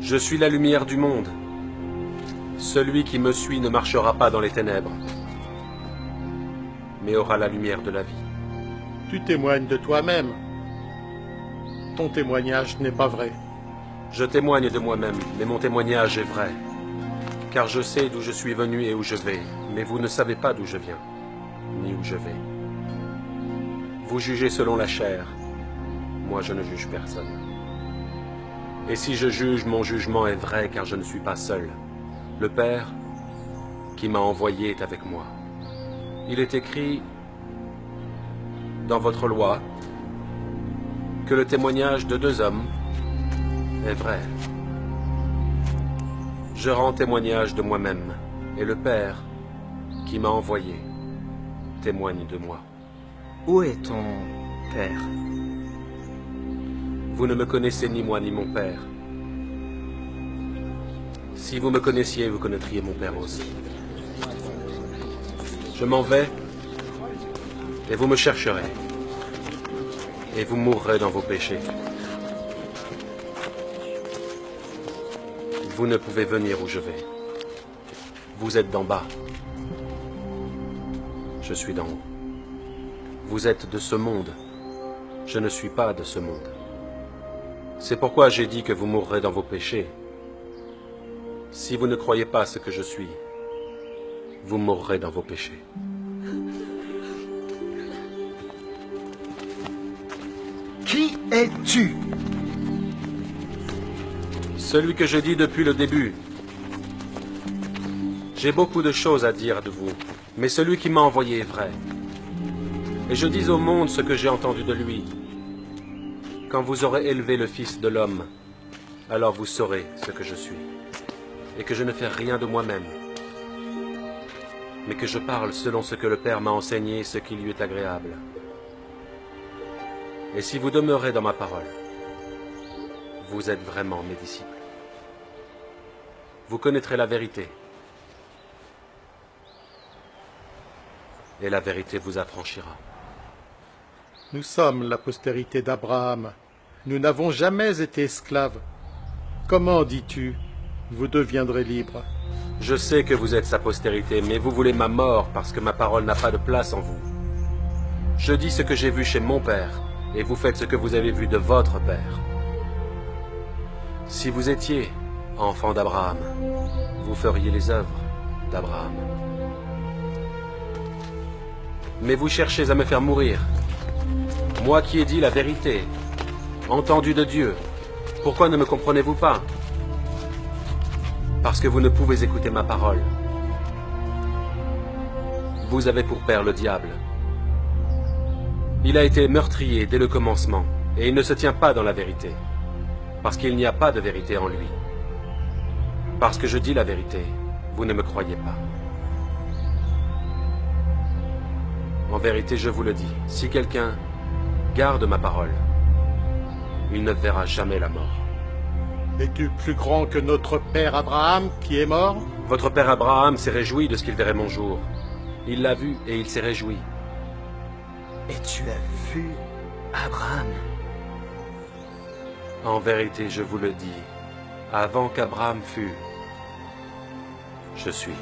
Je suis la lumière du monde. Celui qui me suit ne marchera pas dans les ténèbres, mais aura la lumière de la vie. Tu témoignes de toi-même. Ton témoignage n'est pas vrai. Je témoigne de moi-même, mais mon témoignage est vrai. Car je sais d'où je suis venu et où je vais, mais vous ne savez pas d'où je viens, ni où je vais. Vous jugez selon la chair. Moi, je ne juge personne. Et si je juge, mon jugement est vrai, car je ne suis pas seul. Le Père qui m'a envoyé est avec moi. Il est écrit dans votre loi que le témoignage de deux hommes est vrai. Je rends témoignage de moi-même, et le Père qui m'a envoyé témoigne de moi. Où est ton père? Vous ne me connaissez ni moi ni mon Père. Si vous me connaissiez, vous connaîtriez mon Père aussi. Je m'en vais, et vous me chercherez, et vous mourrez dans vos péchés. Vous ne pouvez venir où je vais. Vous êtes d'en bas. Je suis d'en haut. Vous êtes de ce monde. Je ne suis pas de ce monde. C'est pourquoi j'ai dit que vous mourrez dans vos péchés. Si vous ne croyez pas ce que je suis, vous mourrez dans vos péchés. Qui es-tu? Celui que je dis depuis le début. J'ai beaucoup de choses à dire de vous, mais celui qui m'a envoyé est vrai. Et je dis au monde ce que j'ai entendu de lui. Quand vous aurez élevé le Fils de l'homme, alors vous saurez ce que je suis, et que je ne fais rien de moi-même, mais que je parle selon ce que le Père m'a enseigné, ce qui lui est agréable. Et si vous demeurez dans ma parole, vous êtes vraiment mes disciples. Vous connaîtrez la vérité, et la vérité vous affranchira. Nous sommes la postérité d'Abraham. Nous n'avons jamais été esclaves. Comment dis-tu, vous deviendrez libres? Je sais que vous êtes sa postérité, mais vous voulez ma mort parce que ma parole n'a pas de place en vous. Je dis ce que j'ai vu chez mon Père, et vous faites ce que vous avez vu de votre Père. Si vous étiez enfant d'Abraham, vous feriez les œuvres d'Abraham. Mais vous cherchez à me faire mourir. Moi qui ai dit la vérité, entendu de Dieu, pourquoi ne me comprenez-vous pas? Parce que vous ne pouvez écouter ma parole. Vous avez pour père le diable. Il a été meurtrier dès le commencement, et il ne se tient pas dans la vérité, parce qu'il n'y a pas de vérité en lui. Parce que je dis la vérité, vous ne me croyez pas. En vérité, je vous le dis, si quelqu'un garde ma parole, il ne verra jamais la mort. Es-tu plus grand que notre père Abraham qui est mort? Votre père Abraham s'est réjoui de ce qu'il verrait mon jour. Il l'a vu et il s'est réjoui. Et tu as vu Abraham? En vérité, je vous le dis, avant qu'Abraham fût, je suis.